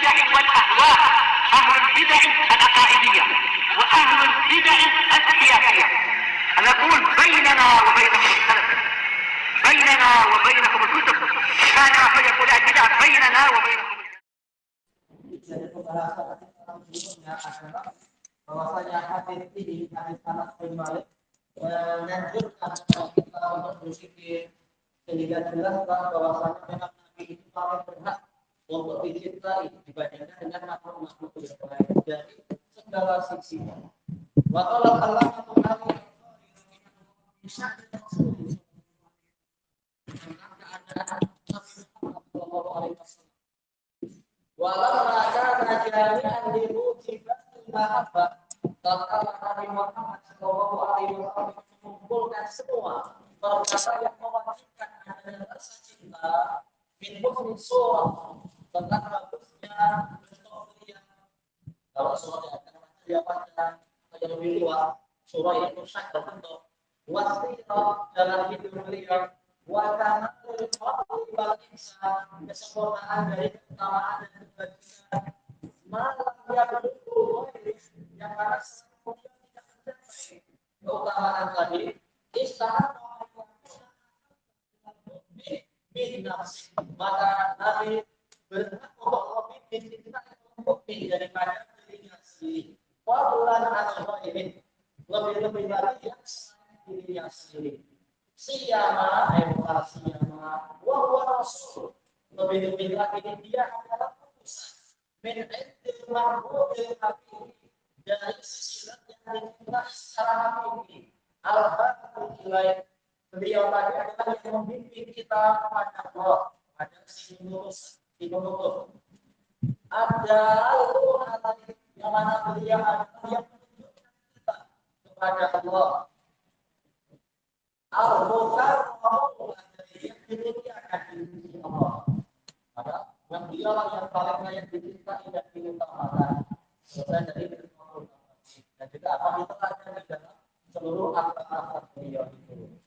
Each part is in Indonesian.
البدع والأهواء، أهل البدع العقائدية وأهل البدع السياسية. نقول بيننا وبينكم السلف، بيننا وبينكم الكتب، كان فيقول البدع بيننا وبينكم. Bahwasanya hadis ini hadis Anas bin Malik menganjurkan kita untuk berpikir sehingga jelas bahwasanya memang Nabi itu paling berhak untuk dicintai dibandingkan dengan makhluk-makhluk yang lain dari segala sisi. Wa qala Allah Subhanahu walamma kana jami'an li mujibatil mahabbah, tatkala Nabi Muhammad sallallahu alaihi wasallam mengumpulkan semua perkara yang mewajibkan adanya rasa cinta min husni surah, tentang bagusnya bentuk beliau. Kalau surah yang pada yang lebih luas, surah itu syak berbentuk wasirah dalam hidup beliau, wajah wal insan, kesempurnaan dari keutamaan dan kebajikan, malam yang berdua yang mana kemudian tidak mencapai keutamaan tadi, istana maka Nabi berhak untuk lebih dicintai lebih daripada dirinya sendiri. Wabulan atau ini lebih lagi yang dirinya sendiri. Siyama siyama wahwa rasul, lebih lagi dia adalah utusan min indil mahbubbil habib, dari sisi yang dicintai secara hakiki. Al-Fatihah ilaih, beliau tadi adalah yang membimbing kita kepada Allah, pada si penutup. Ada Al-Quran yang mana beliau adalah yang menunjukkan kita kepada Allah. Al-Mukarram dari yang dimuliakan di sisi Allah. Maka yang dialah yang paling layak dicintai dan diutamakan. Selesai dari Allah. Dan juga apa diterangkan di dalam seluruh akhlak beliau itu.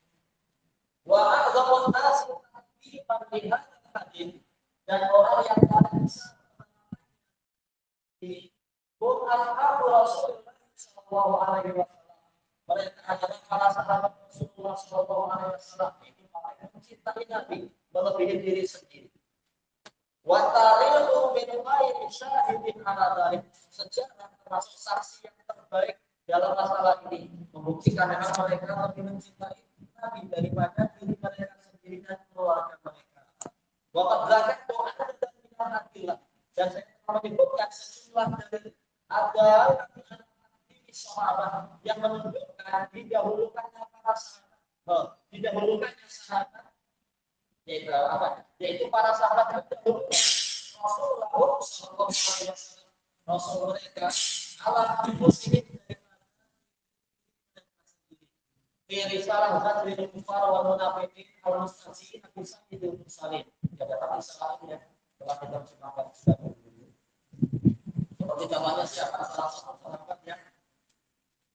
Wa a'zamun nasi ta'ziman li hadzal hadis, dan orang yang paling besar di ashabu Rasulullah sallallahu alaihi wasallam, mereka adalah para sahabat Rasulullah sallallahu alaihi wasallam ini paling mencintai Nabi melebihi diri sendiri. Wa tarihu min ghairi syahidin ala dzalik, sejarah termasuk saksi yang terbaik dalam masalah ini membuktikan memang mereka lebih mencintai Nabi daripada diri mereka sendiri dan keluarga mereka. Waqad zakatu dan minal adillah, dan saya menyebutkan sejumlah dari ada hadis sahabat yang menunjukkan didahulukannya para sahabat, didahulukannya sahabat, yaitu apa? Yaitu para sahabat terdahulu Rasulullah sallallahu alaihi wasallam, Rasul mereka ala muslimin dari salah satu dari kufar wal munafiqin al mustahzi'in bisa itu salih. Ya dapat salahnya telah diterjemahkan sudah. Seperti namanya siapa salah satu sahabat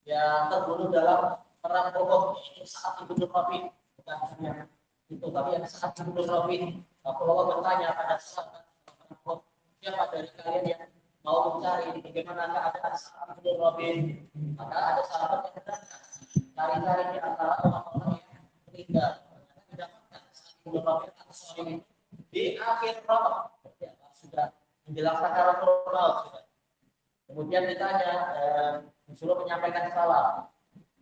yang terbunuh dalam perang Uhud itu saat Ibnu Rabi, bukan hanya itu tapi yang saat Ibnu Rabi. Kalau Allah bertanya pada sahabat Uhud, siapa dari kalian yang mau mencari bagaimana keadaan saat Ibnu Rabi? Maka ada sahabat yang bertanya, cari-cari di antara orang-orang yang meninggal, mendapatkan Ibnu Rabi Ansori di akhir Ramadan, ya, sudah menjelang sakaratul maut sudah. Kemudian ditanya, disuruh menyampaikan salam.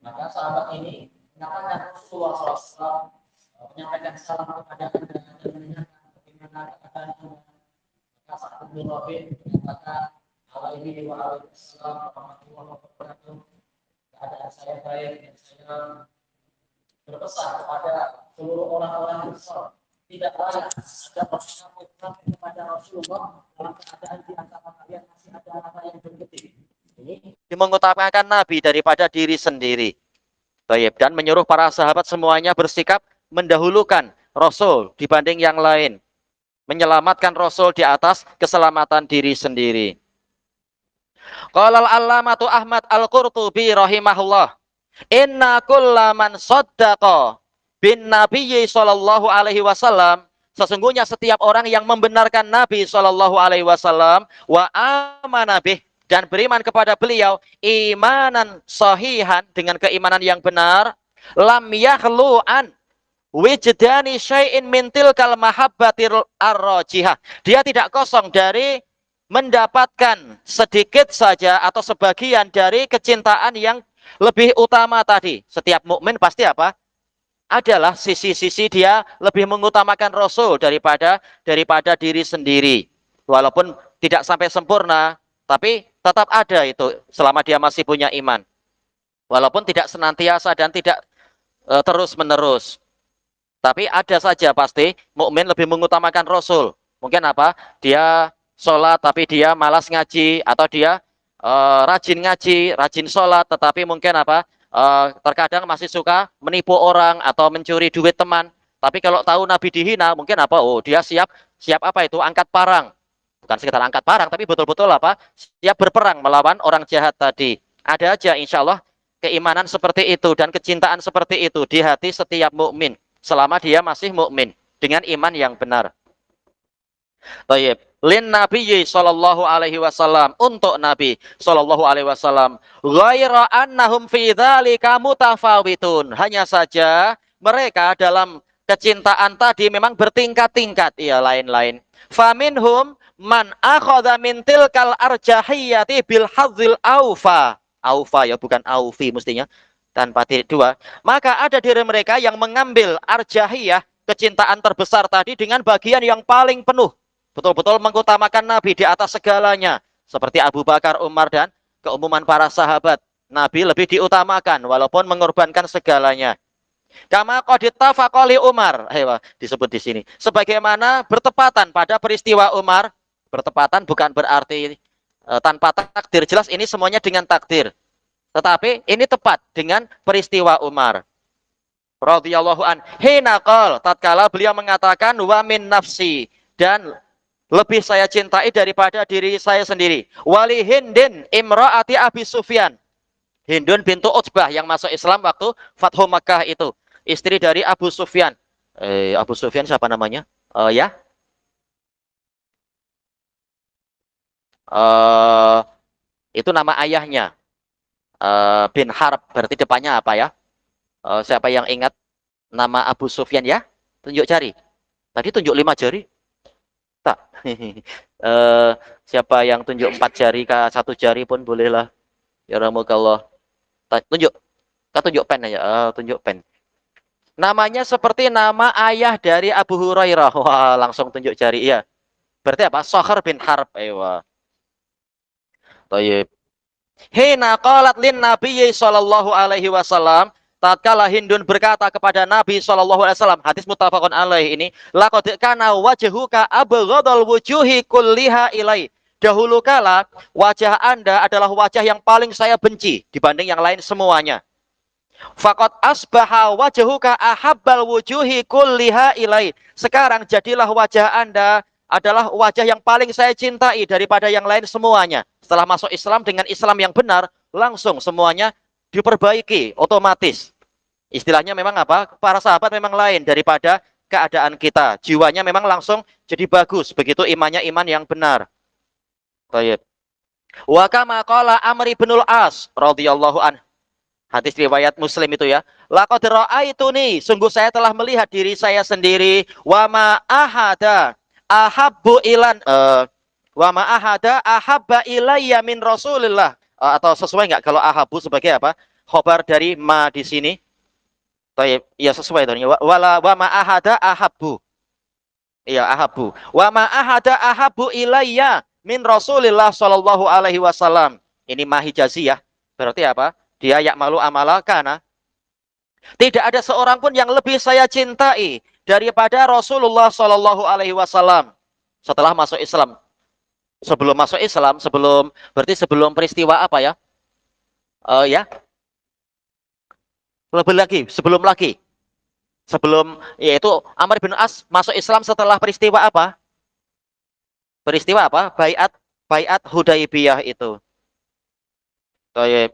Maka sahabat ini mengatakan Rasulullah SAW menyampaikan salam kepada anda dan menanyakan bagaimana keadaan anda. Maka saat Ibnu Rabi mengatakan alaihi wa alaihi wasallam warahmatullahi wabarakatuh, keadaan saya baik dan saya berpesan kepada seluruh orang-orang besar tidak layak ada orang kepada Rasulullah dalam keadaan di antara kalian masih ada anak yang berkedip. Ini mengutamakan Nabi daripada diri sendiri. Baik, dan menyuruh para sahabat semuanya bersikap mendahulukan Rasul dibanding yang lain, menyelamatkan Rasul di atas keselamatan diri sendiri. Qala al-allamatu Ahmad al-Qurtubi rahimahullah, inna kullaman saddaqa bin nabiyyi sallallahu alaihi wasallam Sesungguhnya setiap orang yang membenarkan Nabi Shallallahu Alaihi Wasallam wa amanabih dan beriman kepada beliau imanan sahihan dengan keimanan yang benar, lam yakhlu an wijdani syai'in min tilkal mahabbatir arrajihah. Dia tidak kosong dari mendapatkan sedikit saja atau sebagian dari kecintaan yang lebih utama tadi. Setiap mukmin pasti apa? Adalah sisi-sisi dia lebih mengutamakan Rasul daripada diri sendiri. Walaupun tidak sampai sempurna, tapi tetap ada itu selama dia masih punya iman. Walaupun tidak senantiasa dan tidak terus-menerus. Tapi ada saja pasti mukmin lebih mengutamakan Rasul. Mungkin apa? Dia sholat tapi dia malas ngaji, atau dia rajin ngaji, rajin sholat, tetapi mungkin apa? Terkadang masih suka menipu orang atau mencuri duit teman. Tapi kalau tahu Nabi dihina, mungkin apa? Oh, dia siap apa itu? Angkat parang. Bukan sekedar angkat parang, tapi betul-betul apa? Siap berperang melawan orang jahat tadi. Ada aja insya Allah keimanan seperti itu dan kecintaan seperti itu di hati setiap mukmin selama dia masih mukmin dengan iman yang benar. Tayyib. Lin Nabiyyi sallallahu alaihi wasallam, untuk Nabi sallallahu alaihi wasallam, ghaira annahum fi dzalika mutafawitun. Hanya saja mereka dalam kecintaan tadi memang bertingkat-tingkat, ya lain-lain. Faminhum man akhadha min tilkal arjahiyati bil hadzil aufa. Aufa ya, bukan aufi mestinya, tanpa titik dua. Maka ada dari mereka yang mengambil arjahiyah, kecintaan terbesar tadi, dengan bagian yang paling penuh. Betul-betul mengutamakan Nabi di atas segalanya. Seperti Abu Bakar, Umar, dan keumuman para sahabat. Nabi lebih diutamakan walaupun mengorbankan segalanya. Kama qad ittafaqa li Umar. Disebut di sini. Sebagaimana bertepatan pada peristiwa Umar. Bertepatan bukan berarti tanpa takdir. Jelas ini semuanya dengan takdir. Tetapi ini tepat dengan peristiwa Umar radhiyallahu an. Hina qala, tatkala beliau mengatakan wa min nafsi, dan lebih saya cintai daripada diri saya sendiri. Wali Hindin imraati Abi Sufyan. Hindun bintu Utbah yang masuk Islam waktu Fathu Makkah itu. Istri dari Abu Sufyan. Abu Sufyan siapa namanya? Itu nama ayahnya. Bin Harb, berarti depannya apa ya? Siapa yang ingat nama Abu Sufyan ya? Tunjuk jari. Tadi tunjuk 5 jari. Tak. Siapa yang tunjuk 4 jari, 1 jari pun bolehlah. Ya rahmukallah. Tunjuk. Tunjuk pen aja. Tunjuk pen. Namanya seperti nama ayah dari Abu Hurairah. Wah, langsung tunjuk jari. Iya. Berarti apa? Sakhar bin Harb. Ewa. Tayyib. Hina qalat lin Nabiyyi sallallahu alaihi wasallam, tatkala Hindun berkata kepada Nabi sallallahu alaihi wasallam, hadis muttafaqun alaih ini, laqad kana wajhuka abghadal wujuhi kulliha ilai. Dahulu kala wajah Anda adalah wajah yang paling saya benci dibanding yang lain semuanya. Faqad asbaha wajhuka ahabbal wujuhi kulliha ilai. Sekarang jadilah wajah Anda adalah wajah yang paling saya cintai daripada yang lain semuanya. Setelah masuk Islam dengan Islam yang benar, langsung semuanya diperbaiki otomatis. Istilahnya memang apa? Para sahabat memang lain daripada keadaan kita. Jiwanya memang langsung jadi bagus. Begitu imannya iman yang benar. Baik. Wa kama qala Amr bin Al-As radhiyallahu an. Hadis riwayat Muslim itu ya. Laqad ra'aituni, sungguh saya telah melihat diri saya sendiri, wa ma ahada ahabbu ilan wa ma ahada ahabba ilayya min Rasulillah. Atau sesuai enggak kalau ahabbu sebagai apa? Khobar dari ma di sini. Baik, ya sesuai itu. Wa ma ahada ahabbu. Iya, ahabbu. Wa ma ahada ahabbu ilayya min Rasulillah sallallahu alaihi wasallam. Ini ma hijaziyah. Berarti apa? Dia ya'malu amala kana. Tidak ada seorang pun yang lebih saya cintai daripada Rasulullah sallallahu alaihi wasallam setelah masuk Islam. Sebelum masuk Islam, berarti sebelum peristiwa apa ya? Ya. Lebih lagi, sebelum yaitu Amr bin As masuk Islam setelah peristiwa apa? Peristiwa apa? Baiat Hudaibiyah itu. Baik.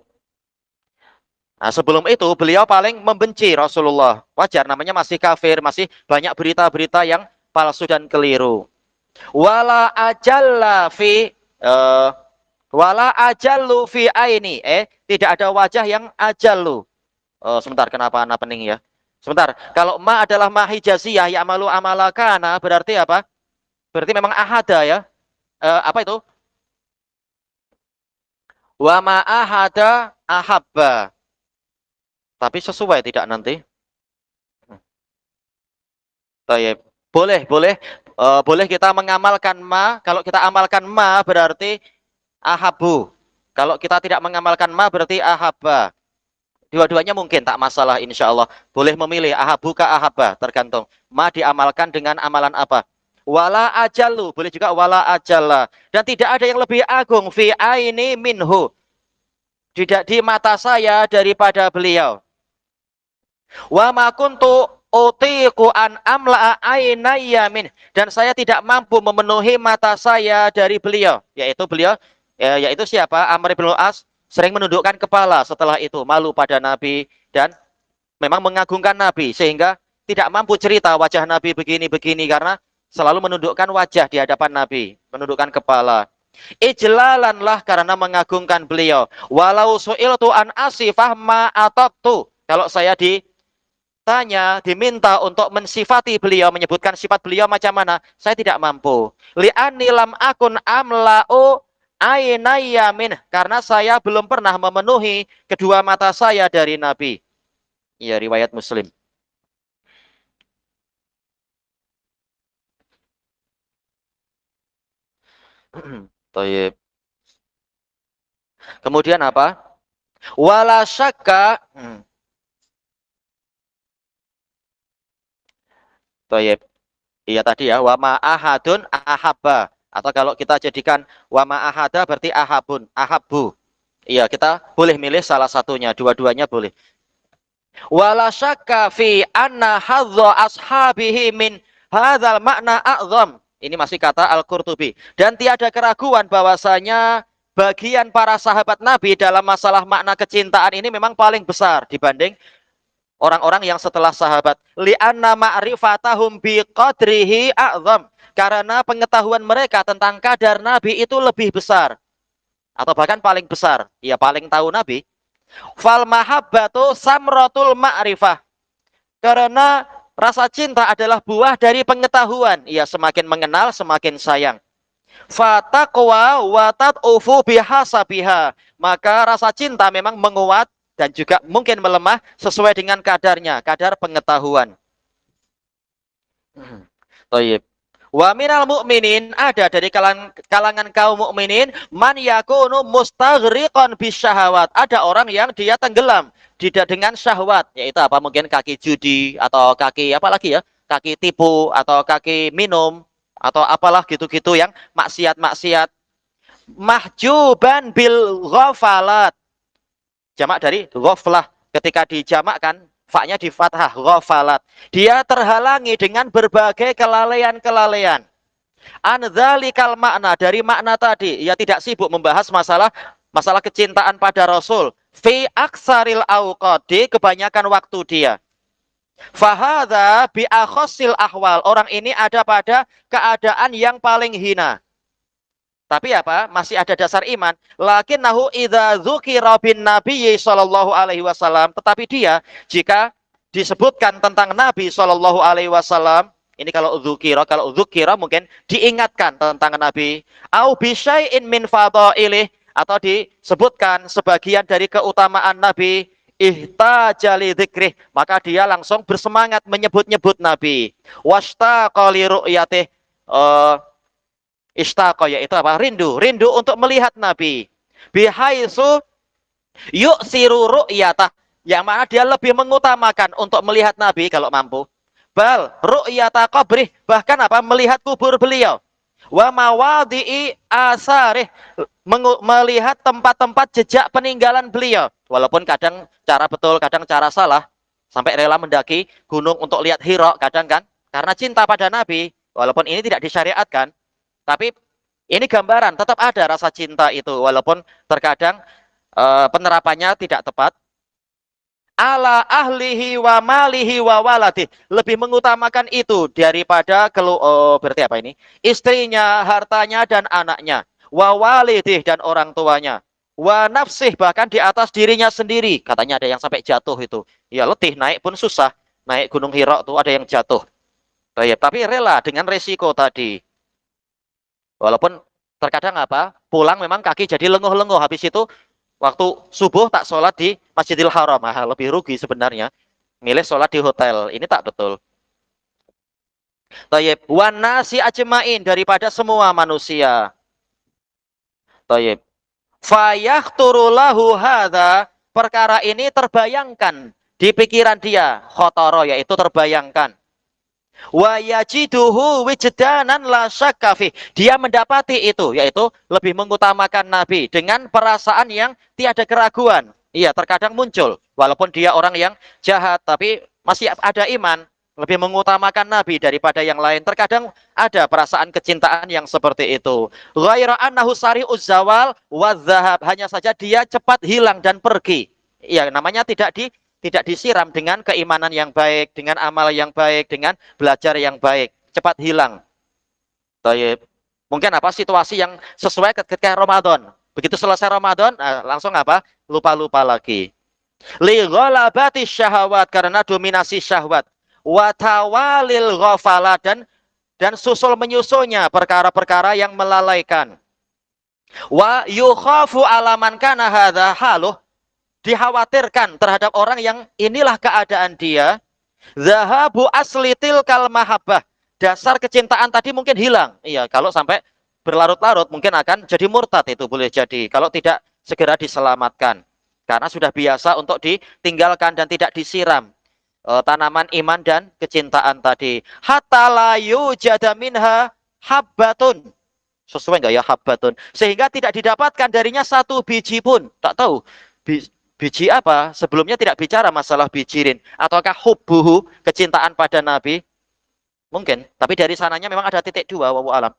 Nah, sebelum itu beliau paling membenci Rasulullah. Wajar, namanya masih kafir, masih banyak berita-berita yang palsu dan keliru. Wala ajallu fi aini. Tidak ada wajah yang ajallu. Sebentar, kenapa ana pening ya? Sebentar. Kalau ma adalah ma hijaziyah ya'malu amalakana, berarti apa? Berarti memang ahada ya. Apa itu? Wa ma ahada ahabba. Tapi sesuai tidak nanti? Baik. Boleh kita mengamalkan ma. Kalau kita amalkan ma berarti ahabu. Kalau kita tidak mengamalkan ma berarti ahabba. Dua-duanya mungkin tak masalah insya Allah. Boleh memilih ahabu ka ahabba, tergantung. Ma diamalkan dengan amalan apa. Wala ajalu, boleh juga wala ajalla. Dan tidak ada yang lebih agung fi aini minhu. Tidak di mata saya daripada beliau. Wa ma kuntu utiqu an amla ainayya min, dan saya tidak mampu memenuhi mata saya dari beliau, yaitu yaitu siapa? Amr bin As sering menundukkan kepala setelah itu, malu pada Nabi dan memang mengagungkan Nabi sehingga tidak mampu cerita wajah Nabi begini-begini karena selalu menundukkan wajah di hadapan Nabi, menundukkan kepala. Ijlalanlah karena mengagungkan beliau. Walau su'iltu an asifah ma ataqtu, kalau saya diminta untuk mensifati beliau, menyebutkan sifat beliau macam mana, saya tidak mampu. Li'anni lam akun amla'u ainayya min, karena saya belum pernah memenuhi kedua mata saya dari Nabi. Ya, riwayat Muslim. Tayyib. Kemudian apa? Wala syakka. Tayyib. Iya tadi ya, wa ma ahadun ahabba. Atau kalau kita jadikan wa ma ahada berarti ahabun, ahabbu. Iya, kita boleh milih salah satunya, dua-duanya boleh. Wala syakka fi anna hadza ashabihi min hadzal makna a'zam. Ini masih kata Al-Qurtubi. Dan tiada keraguan bahwasanya bagian para sahabat Nabi dalam masalah makna kecintaan ini memang paling besar dibanding orang-orang yang setelah sahabat. Li'anna ma'rifatahum biqadrihi a'zam. Karena pengetahuan mereka tentang kadar Nabi itu lebih besar. Atau bahkan paling besar. Ya, paling tahu Nabi. Fal mahabbatu samratul ma'rifah. Karena rasa cinta adalah buah dari pengetahuan. Ya, semakin mengenal, semakin sayang. Fataqwa wa tat'ufu bihasabiha. Maka rasa cinta memang menguat dan juga mungkin melemah sesuai dengan kadarnya, kadar pengetahuan. Tayyib. Wa minal mu'minin, ada dari kalangan kaum mukminin, man yakunu mustaghriqan bisyahawat. Ada orang yang dia tenggelam dengan syahwat, yaitu apa? Mungkin kaki judi atau kaki apa lagi ya? Kaki tipu atau kaki minum atau apalah gitu-gitu yang maksiat-maksiat. Mahjuban bil ghafalat. Jamak dari ghaflah. Ketika dijamakkan, fa-nya di fathah, ghafalat. Dia terhalangi dengan berbagai kelalaian-kelalaian. An dzalikal makna, dari makna tadi, ia tidak sibuk membahas masalah kecintaan pada Rasul. Fi aksaril awqati, kebanyakan waktu dia. Fahadha bi akhassil ahwal, orang ini ada pada keadaan yang paling hina. Tapi apa? Masih ada dasar iman. Lakinnahu idza dzukira bin nabiyyi sallallahu alaihi wasallam, tetapi dia jika disebutkan tentang Nabi sallallahu alaihi wasallam, ini kalau dzukira mungkin diingatkan tentang Nabi, au bi syai'in min fadailih, atau disebutkan sebagian dari keutamaan Nabi, ihtajali dzikrih, maka dia langsung bersemangat menyebut-nyebut Nabi. Wastaqa li ru'yatih, istaqa, yaitu apa? Rindu untuk melihat Nabi. Bihaitsu yu'siru ru'yatah, yang mana dia lebih mengutamakan untuk melihat Nabi kalau mampu. Bal ru'yata qabrih, bahkan apa? Melihat kubur beliau. Wa mawadi'i asarih, melihat tempat-tempat jejak peninggalan beliau. Walaupun kadang cara betul, kadang cara salah. Sampai rela mendaki gunung untuk lihat Hira, kadang kan. Karena cinta pada Nabi, walaupun ini tidak disyariatkan. Tapi ini gambaran, tetap ada rasa cinta itu, walaupun terkadang penerapannya tidak tepat. ala ahlihi wa malihi wa waladih. Lebih mengutamakan itu daripada berarti apa ini? Istrinya, hartanya dan anaknya. Wa walidih dan orang tuanya. Wa nafsih bahkan di atas dirinya sendiri. Katanya ada yang sampai jatuh itu. Ya letih, naik pun susah. Naik Gunung Hira tuh ada yang jatuh. Tapi rela dengan resiko tadi. Walaupun terkadang apa? Pulang memang kaki jadi lenguh-lenguh. Habis itu waktu subuh tak sholat di Masjidil Haram. Lebih rugi sebenarnya. Milih sholat di hotel. Ini tak betul. Tayyib. Wan nasi ajmain daripada semua manusia. Tayyib. Fayahturulahu hadza. Perkara ini terbayangkan di pikiran dia. Khotoro yaitu terbayangkan. Wa yajiduhu wijdanan la syakka fih. Dia mendapati itu, yaitu lebih mengutamakan Nabi dengan perasaan yang tiada keraguan. Iya, terkadang muncul walaupun dia orang yang jahat tapi masih ada iman, lebih mengutamakan Nabi daripada yang lain. Terkadang ada perasaan kecintaan yang seperti itu. Ghaira annahu sari'uz zawal wa dzahab. Hanya saja dia cepat hilang dan pergi. Iya, namanya tidak disiram dengan keimanan yang baik, dengan amal yang baik, dengan belajar yang baik. Cepat hilang. Tayyib. Mungkin apa situasi yang sesuai ketika Ramadan. Begitu selesai Ramadan, langsung apa? Lupa-lupa lagi. Li ghalabati syahwat, karena dominasi syahwat. Wa tawalil ghafala, dan susul menyusulnya perkara-perkara yang melalaikan. Wa yukhafu alaman kana hadza haluh. Dikhawatirkan terhadap orang yang inilah keadaan dia. Zahabu asli tilkal mahabbah. Dasar kecintaan tadi mungkin hilang. Iya, kalau sampai berlarut-larut mungkin akan jadi murtad, itu boleh jadi. Kalau tidak segera diselamatkan. Karena sudah biasa untuk ditinggalkan dan tidak disiram. Tanaman iman dan kecintaan tadi. Hatta la yujada minha habbatun. Sesuai enggak ya habbatun? Sehingga tidak didapatkan darinya satu biji pun. Tak tahu. Biji apa? Sebelumnya tidak bicara masalah bijirin. Ataukah hubbuhu, kecintaan pada Nabi? Mungkin. Tapi dari sananya memang ada titik dua. Wallahu alam.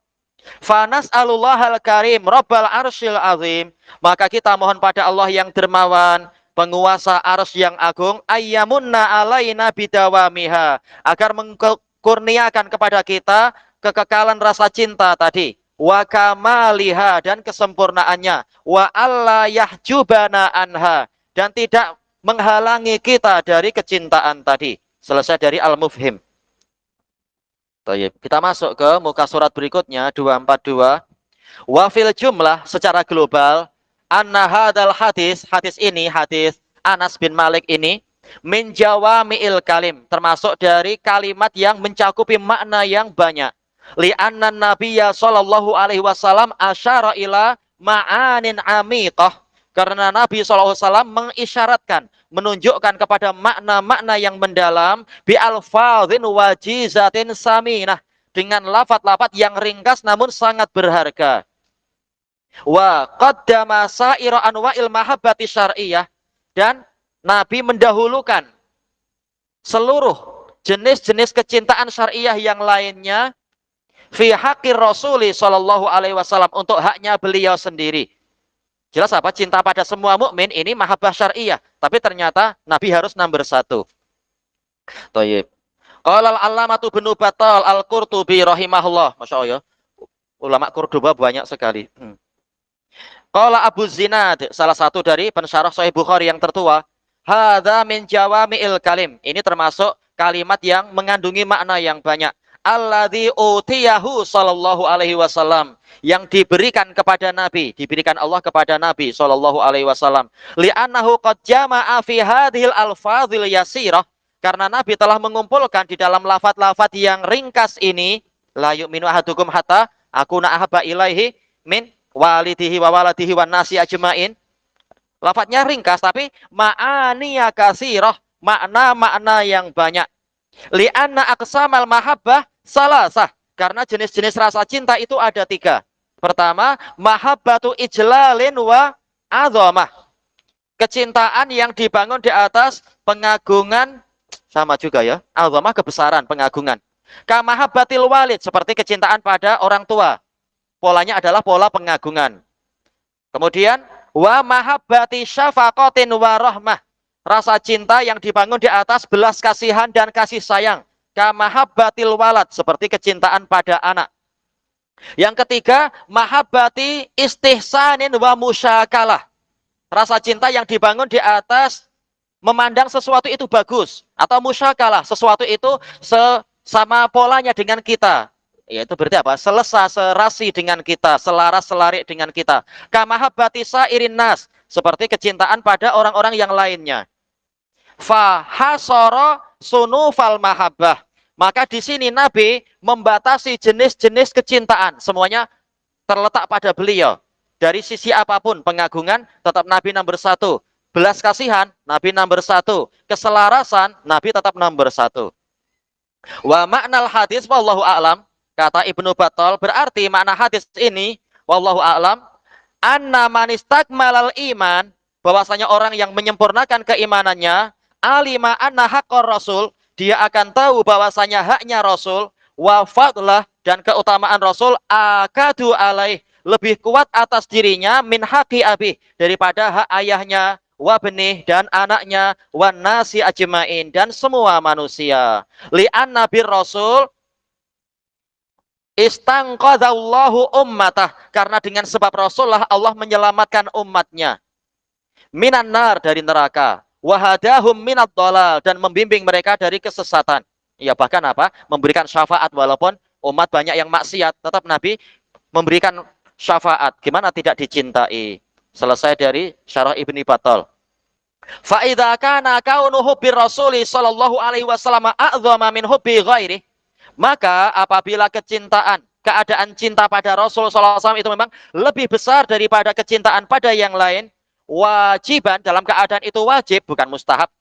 Fanas'alullahal karim, Rabbal arsyil azim. Maka kita mohon pada Allah yang dermawan, penguasa arsy yang agung, ayyamunna alaina bidawamiha. Agar mengkurniakan kepada kita kekekalan rasa cinta tadi. Wa kamaliha, dan kesempurnaannya. Wa alla yahjubana anha, dan tidak menghalangi kita dari kecintaan tadi. Selesai dari Al-Mufhim. Kita masuk ke muka surat berikutnya, 242. Wa fil jumlah, secara global, anna hadal hadis ini, hadis Anas bin Malik ini, min jawami'il kalim, termasuk dari kalimat yang mencakupi makna yang banyak. Li'anna nabiyya sallallahu alaihi wasallam asyara ila ma'anin amiqah. Karena Nabi SAW mengisyaratkan, menunjukkan kepada makna-makna yang mendalam, bi alfadhin wajizatin saminah, dengan lafaz-lafaz yang ringkas namun sangat berharga. Wa qaddama sa'ira anwa'il mahabbati syar'iyyah, dan Nabi mendahulukan seluruh jenis-jenis kecintaan syariah yang lainnya fi haqqir Rasuli sallallahu alaihi wasallam, untuk haknya beliau sendiri. Jelas apa? Cinta pada semua mukmin ini mahabbah syariah. Tapi ternyata Nabi harus nomor satu. Tayyib. Qala al-allamatu Ibnu Battal al-Qurtubi rahimahullah. Masya Allah ya. Ulama Kurduba banyak sekali. Qala Abu Zinad, salah satu dari pensyarah Sahih Bukhari yang tertua. Hadza min jawami'il kalim. Ini termasuk kalimat yang mengandungi makna yang banyak. Alladzi utiyahu sallallahu alaihi wasallam, yang diberikan kepada Nabi, diberikan Allah kepada Nabi sallallahu alaihi wasallam. Li'annahu qad jama'a fi hadhil alfadhil yasirah, karena Nabi telah mengumpulkan di dalam lafaz-lafaz yang ringkas ini, la yu'minu ahadukum hatta akuna ahabba ilaihi min walidihi wa waladihi wan nasi ajmain. Lafaznya ringkas tapi ma'aniya katsirah, makna-makna yang banyak. Li'anna aqsamal mahabbah salasah, karena jenis-jenis rasa cinta itu ada 3. Pertama, mahabbatu ijlalin wa azamah, kecintaan yang dibangun di atas pengagungan, sama juga ya, azamah kebesaran, pengagungan. Ka mahabbatil walid, seperti kecintaan pada orang tua, polanya adalah pola pengagungan. Kemudian wa mahabbati syafaqatin wa rahmah, rasa cinta yang dibangun di atas belas kasihan dan kasih sayang. Kamahabbatil walad, seperti kecintaan pada anak. Yang ketiga, mahabbati istihsanin wa musyakalah. Rasa cinta yang dibangun di atas memandang sesuatu itu bagus, atau musyakalah, sesuatu itu sama polanya dengan kita. Yaitu berarti apa? Serasi dengan kita, selaras selarik dengan kita. Kamahabbati sairin nas, seperti kecintaan pada orang-orang yang lainnya. Fa hasara sunufal mahabbah. Maka di sini Nabi membatasi jenis-jenis kecintaan. Semuanya terletak pada beliau. Dari sisi apapun pengagungan, tetap Nabi nomor satu. Belas kasihan, Nabi nomor satu. Keselarasan, Nabi tetap nomor satu. Wa maknal hadis, wallahu a'lam. Kata Ibnu Battal, berarti makna hadis ini, wallahu a'lam, anna manistakmalal iman, bahwasanya orang yang menyempurnakan keimanannya, alima anna haqqar rasul, dia akan tahu bahwasanya haknya Rasul, wa fadlah, dan keutamaan Rasul, akadu alaih, lebih kuat atas dirinya, min haqi abih, daripada hak ayahnya, wa benih, dan anaknya, wa nasi ajmain, dan semua manusia. Li'anna bir Rasul, istangqadallahu ummatah, karena dengan sebab Rasulullah Allah menyelamatkan umatnya. Minan nar, dari neraka. Wahadahum minad dolal, dan membimbing mereka dari kesesatan. Ya bahkan apa? Memberikan syafaat walaupun umat banyak yang maksiat, tetap Nabi memberikan syafaat. Gimana tidak dicintai? Selesai dari Syarah Ibnu Battal. Fa idza kana kaunu hubbi Rasuli sallallahu alaihi wasallam a'dhama min hubbi ghairi, maka apabila keadaan cinta pada Rasul sallallahu alaihi wasallam itu memang lebih besar daripada kecintaan pada yang lain, wajiban, dalam keadaan itu wajib, bukan mustahab,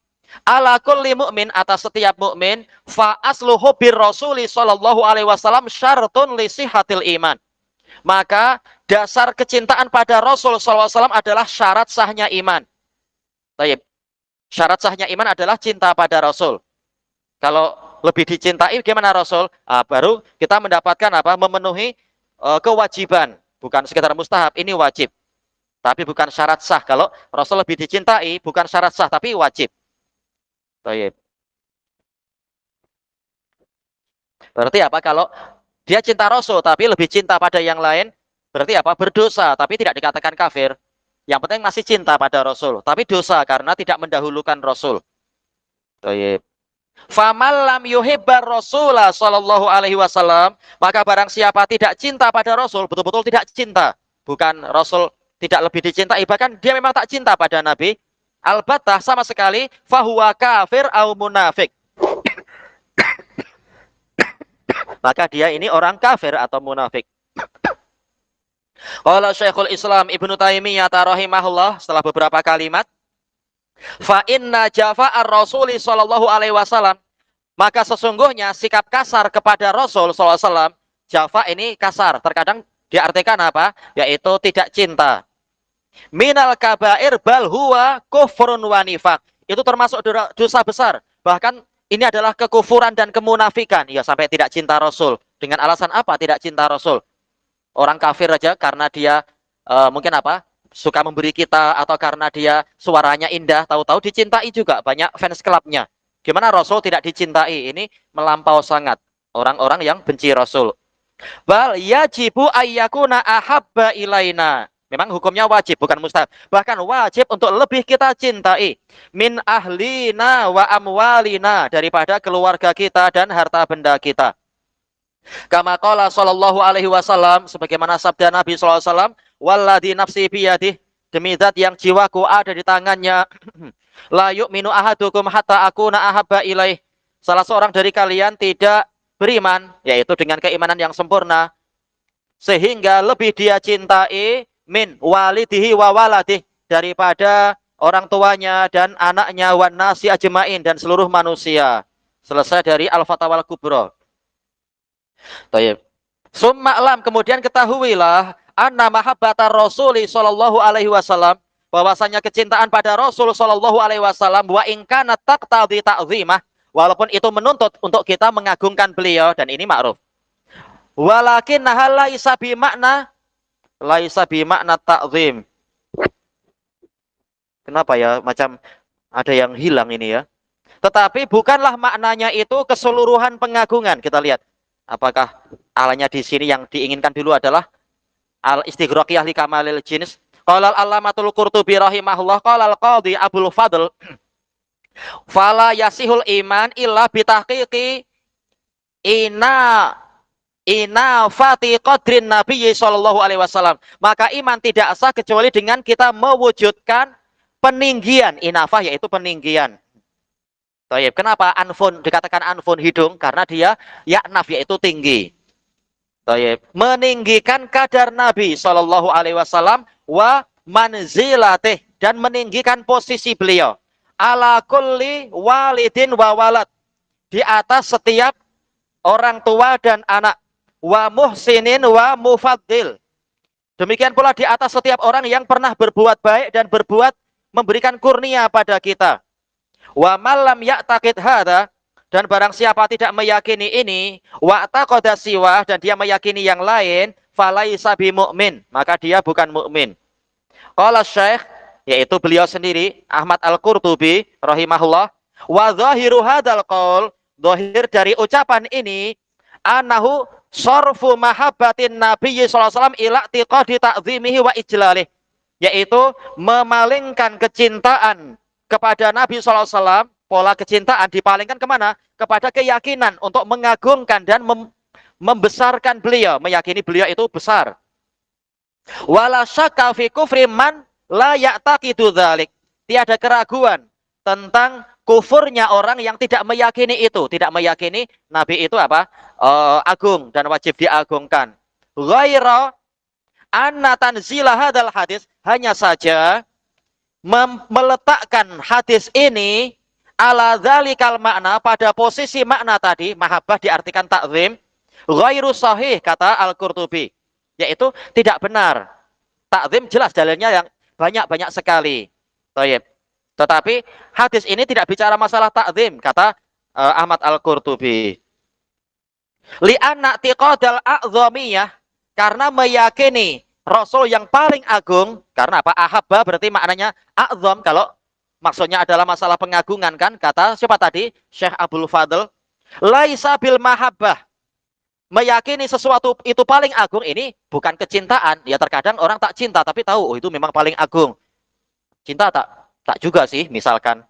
ala kulli mu'min, atas setiap mukmin, fa aslu hubbir rasuli sallallahu alaihi wasallam syartun li sihhatil iman. Maka dasar kecintaan pada Rasul sallallahu alaihi wasallam adalah syarat sahnya iman. Baik. Syarat sahnya iman adalah cinta pada Rasul. Kalau lebih dicintai gimana Rasul? Baru kita mendapatkan apa? Memenuhi kewajiban, bukan sekedar mustahab, ini wajib. Tapi bukan syarat sah. Kalau Rasul lebih dicintai, bukan syarat sah, tapi wajib. Baik. Berarti apa? Kalau dia cinta Rasul, tapi lebih cinta pada yang lain, berarti apa? Berdosa, tapi tidak dikatakan kafir. Yang penting masih cinta pada Rasul, tapi dosa karena tidak mendahulukan Rasul. Baik. Faman lam yuhibbar Rasulullah sallallahu alaihi wasallam, maka barang siapa tidak cinta pada Rasul, betul-betul tidak cinta, bukan Rasul tidak lebih dicintai, bahkan dia memang tak cinta pada Nabi, albattah sama sekali, fahuwa kafir au munafik. Maka dia ini orang kafir atau munafik. Qala Syekhul Islam Ibnu Taimiyah rahimahullah, setelah beberapa kalimat, fa inna jafa'ar Rasuli sallallahu alaihi wasallam, maka sesungguhnya sikap kasar kepada Rasul sallallahu alaihi wasallam, jafa ini kasar, terkadang diartikan apa? Yaitu tidak cinta. Minal kabair bal huwa kufrun wa nifaq. Itu termasuk dosa besar. Bahkan ini adalah kekufuran dan kemunafikan. Ya sampai tidak cinta Rasul. Dengan alasan apa tidak cinta Rasul? Orang kafir aja karena dia mungkin apa? Suka memberi kita, atau karena dia suaranya indah, tahu-tahu dicintai juga, banyak fans clubnya. Gimana Rasul tidak dicintai? Ini melampau sangat orang-orang yang benci Rasul. Bal yajibu ayyakuna ahabba ilaina. Memang hukumnya wajib, bukan mustahab. Bahkan wajib untuk lebih kita cintai. Min ahlina wa amwalina, daripada keluarga kita dan harta benda kita. Kama qala sallallahu alaihi wasallam, sebagaimana sabda Nabi sallallahu alaihi wasallam, walladzi nafsi biyadih, demi zat yang jiwaku ada di tangannya, la yu'minu ahadukum hatta akuna ahabba ilaih. Salah seorang dari kalian tidak beriman, yaitu dengan keimanan yang sempurna, sehingga lebih dia cintai min walidihi wa waladih, daripada orang tuanya dan anaknya, wan nasi ajmain, dan seluruh manusia. Selesai dari Al-Fatawal Kubra. Baik. Summa alam, kemudian ketahuilah, anna mahabbatar Rasuli sallallahu alaihi wasallam, bahwasanya kecintaan pada Rasul sallallahu alaihi wasallam, wa in kana taqtadi ta'zimah, walaupun itu menuntut untuk kita mengagungkan beliau, dan ini ma'ruf. Walakin laisa bi makna ta'zim. Kenapa ya macam Ada yang hilang ini ya. Tetapi bukanlah maknanya itu keseluruhan pengagungan. Kita lihat. Apakah alanya di sini yang diinginkan dulu adalah al-istighraqiyah li kamalil jins. Qala al-allamatul Qurtubi rahimahullah qala al-qadhi Abdul Fadl fala yasihul iman illa bitahqiqi ina fati qadrin Nabi sallallahu alaihi wasallam. Maka iman tidak sah kecuali dengan kita mewujudkan peninggian. Inafah yaitu peninggian. Taib. Kenapa anfun dikatakan anfun hidung? Karena dia yaknaf yaitu tinggi. Taib. Meninggikan kadar Nabi sallallahu alaihi wasallam wa manzilatih, dan meninggikan posisi beliau ala kulli walidin wa walad, di atas setiap orang tua dan anak, wa muhsinin wa mufaddil. Demikian pula di atas setiap orang yang pernah berbuat baik dan berbuat memberikan kurnia pada kita. Wa malam ya'taqid hadza, dan barang siapa tidak meyakini ini, wa taqada siwa, dan dia meyakini yang lain, falaisa bimumin, maka dia bukan mukmin. Qala Syekh, yaitu beliau sendiri Ahmad Al-Qurtubi rahimahullah, wa zahiru hadzal qaul, zahir dari ucapan ini, anahu sarfu mahabbatin Nabi sallallahu alaihi wasallam ila tiqadi ta'zimihi wa ijlalih, yaitu memalingkan kecintaan kepada Nabi sallallahu alaihi wasallam, pola kecintaan dipalingkan kemana? Kepada keyakinan untuk mengagungkan dan membesarkan beliau, meyakini beliau itu besar. Wala syakka fi kufri man la ya'taqidu dzalik. Tiada keraguan tentang kufurnya orang yang tidak meyakini itu, tidak meyakini Nabi itu apa? Agung dan wajib diagungkan. Ghaira anna tanzila hadzal hadis, hanya saja meletakkan hadis ini ala dzalikal makna, pada posisi makna tadi, mahabbah diartikan takzim, ghairu sahih, kata Al-Qurtubi, yaitu tidak benar. Takzim jelas dalilnya yang banyak sekali. Taib. Tetapi hadis ini tidak bicara masalah takzim, kata Ahmad Al-Qurtubi. Li'anna tiqadal a'zamiyah, karena meyakini Rasul yang paling agung. Karena apa? Ahabba berarti maknanya a'zam, kalau maksudnya adalah masalah pengagungan kan, kata siapa tadi? Syekh Abdul Fadl. Laisa bil mahabbah, meyakini sesuatu itu paling agung ini bukan kecintaan. Ya terkadang orang tak cinta tapi tahu oh itu memang paling agung. Cinta tak juga sih, misalkan.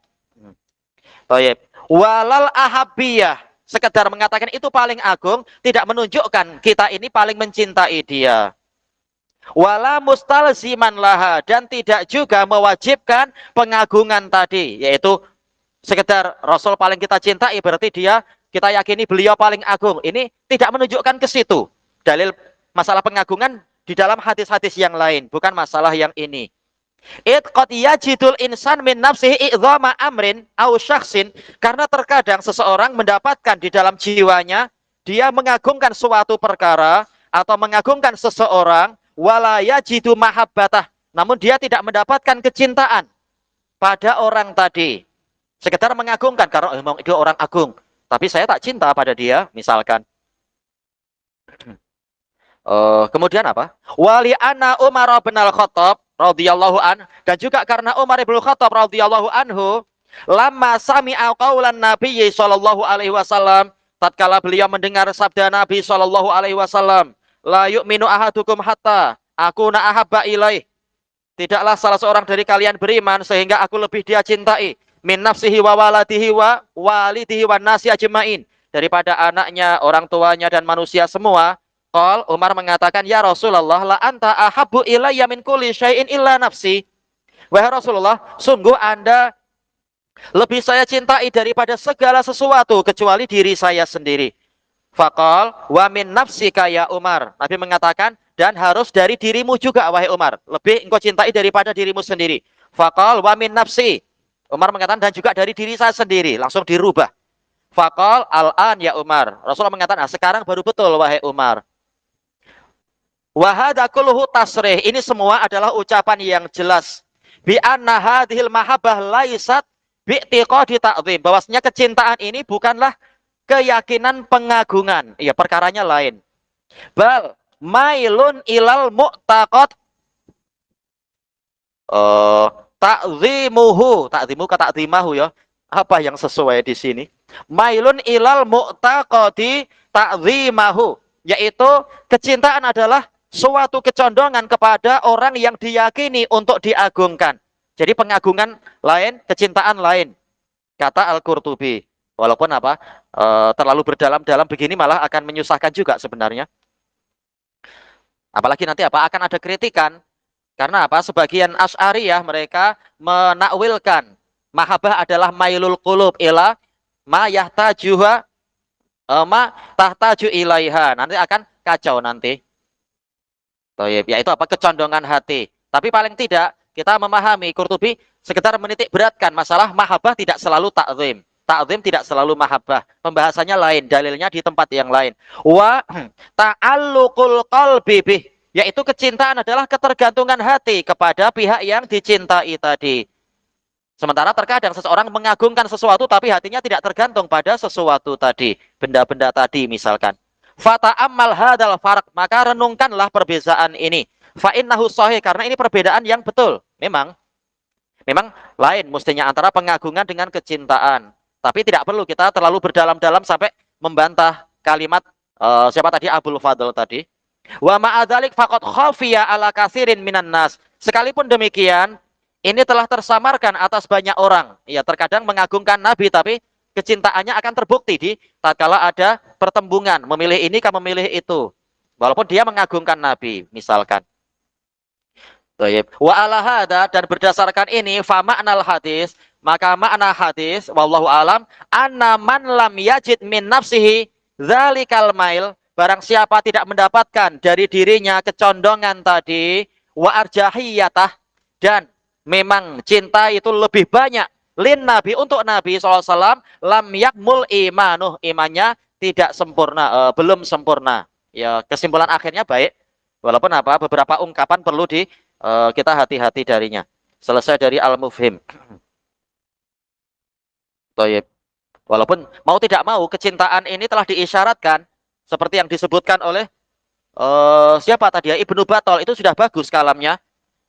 Taib. Walal ahabbiyah, sekedar mengatakan itu paling agung tidak menunjukkan kita ini paling mencintai dia. Wala mustalziman laha, dan tidak juga mewajibkan pengagungan tadi, yaitu sekedar Rasul paling kita cintai berarti dia, kita yakini beliau paling agung. Ini tidak menunjukkan ke situ. Dalil masalah pengagungan di dalam hadis-hadis yang lain, bukan masalah yang ini. It qad yajidul insan min nafsihi i'dhama amrin au syakhsin, karena terkadang seseorang mendapatkan di dalam jiwanya dia mengagungkan suatu perkara atau mengagungkan seseorang, wala yajidu mahabbatah, namun dia tidak mendapatkan kecintaan pada orang tadi. Sekedar mengagungkan karena memang dia orang agung, tapi saya tak cinta pada dia, misalkan. Kemudian apa? Wali anna Umar bin Al-Khattab radhiyallahu an, dan juga karena Umar bin Al-Khattab radhiyallahu anhu lamma sami'a qaulan Nabi sallallahu alaihi wasallam, tatkala beliau mendengar sabda Nabi sallallahu alaihi wasallam, la yu'minu ahadukum hatta akuna ahabba ilaih, tidaklah salah seorang dari kalian beriman sehingga aku lebih dia cintai min nafsihi wa waladihi wa walidihi wa nasi ajmain, daripada anaknya, orang tuanya dan manusia semua. Qal, Umar mengatakan, ya Rasulullah, la anta ahabbu ilayya min kulli syai'in illa nafsi. Wahai Rasulullah, sungguh Anda lebih saya cintai daripada segala sesuatu kecuali diri saya sendiri. Faqal wa min nafsika ya Umar. Nabi mengatakan, dan harus dari dirimu juga wahai Umar. Lebih engkau cintai daripada dirimu sendiri. Faqal wa min nafsi. Umar mengatakan, dan juga dari diri saya sendiri. Langsung dirubah. Faqal al-an ya Umar. Rasulullah mengatakan, sekarang baru betul wahai Umar. Wa hadza kulluhu tasrih. Ini semua adalah ucapan yang jelas. Bi anna hadhil mahabbah laisat bi i'tiqadi ta'zim. Bahwasanya kecintaan ini bukanlah keyakinan pengagungan. Ya, perkaranya lain. Bal mailun ilal mu'taqad ta'zimu kata ta'zimahu ya. Apa yang sesuai di sini? Mailun ilal mu'taqadi ta'zimahu, yaitu kecintaan adalah suatu kecondongan kepada orang yang diyakini untuk diagungkan. Jadi pengagungan lain, kecintaan lain. Kata Al-Qurtubi. Walaupun apa? Terlalu berdalam-dalam begini malah akan menyusahkan juga sebenarnya. Apalagi nanti apa? Akan ada kritikan. Karena apa? Sebagian Asy'ariyah mereka menakwilkan mahabbah adalah mailul qulub ila ma yahtajuha ma tahtaju ilaiha. Nanti akan kacau nanti. Toyib, yaitu apa? Kecondongan hati. Tapi paling tidak kita memahami Qurtubi sekedar menitik beratkan masalah mahabbah tidak selalu ta'zim. Ta'zim tidak selalu mahabbah. Pembahasannya lain, dalilnya di tempat yang lain. Wa ta'alluqul qalbi bih, yaitu kecintaan adalah ketergantungan hati kepada pihak yang dicintai tadi. Sementara terkadang seseorang mengagungkan sesuatu tapi hatinya tidak tergantung pada sesuatu tadi, benda-benda tadi misalkan. Fata'ammal hadal farq, maka renungkanlah perbedaan ini. Fa innahu sahih, karena ini perbedaan yang betul. Memang lain mestinya antara pengagungan dengan kecintaan. Tapi tidak perlu kita terlalu berdalam-dalam sampai membantah kalimat siapa tadi, Abdul Fadl tadi. Wa ma'adzalik faqad khafiya ala katsirin minan nas. Sekalipun demikian, ini telah tersamarkan atas banyak orang. Ya, terkadang mengagungkan Nabi tapi kecintaannya akan terbukti di tatkala ada pertembungan, memilih ini kan memilih itu. Walaupun dia mengagungkan Nabi, misalkan. Wa ala hada, dan berdasarkan ini fa ma'nal hadis, maka makna hadis wallahu alam anna man lam yajid min nafsihi dzalikal mail, barang siapa tidak mendapatkan dari dirinya kecondongan tadi, wa arjahiyatah, dan memang cinta itu lebih banyak lin nabi, untuk Nabi SAW, lam yakmul imanuh, imannya tidak sempurna, belum sempurna. Ya, kesimpulan akhirnya baik, walaupun apa beberapa ungkapan perlu kita hati-hati darinya. Selesai dari Al-Mufhim. Toyib. Walaupun mau tidak mau kecintaan ini telah diisyaratkan seperti yang disebutkan oleh siapa tadi ya, Ibnu Battal, itu sudah bagus kalamnya.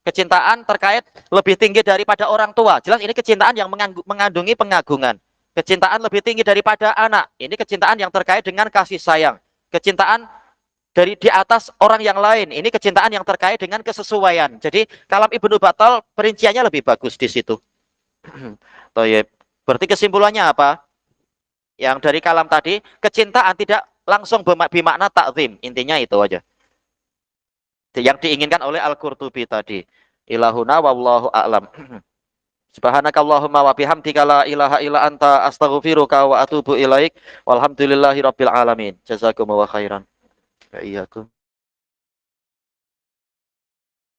Kecintaan terkait lebih tinggi daripada orang tua. Jelas ini kecintaan yang mengandungi pengagungan. Kecintaan lebih tinggi daripada anak. Ini kecintaan yang terkait dengan kasih sayang. Kecintaan dari di atas orang yang lain. Ini kecintaan yang terkait dengan kesesuaian. Jadi kalam Ibnu Battal perinciannya lebih bagus di situ. Toyib. Berarti kesimpulannya apa? Yang dari kalam tadi, kecintaan tidak langsung bermakna ta'zim. Intinya itu aja. Yang diinginkan oleh Al-Qurtubi tadi. Ilahuna wallahu a'lam. Subhanakallahumma wa bihamdika la ilaha illa anta astaghfiruka wa atubu ilaik. Walhamdulillahi rabbil alamin. Jazakumullahu khairan. Ya, iyakum.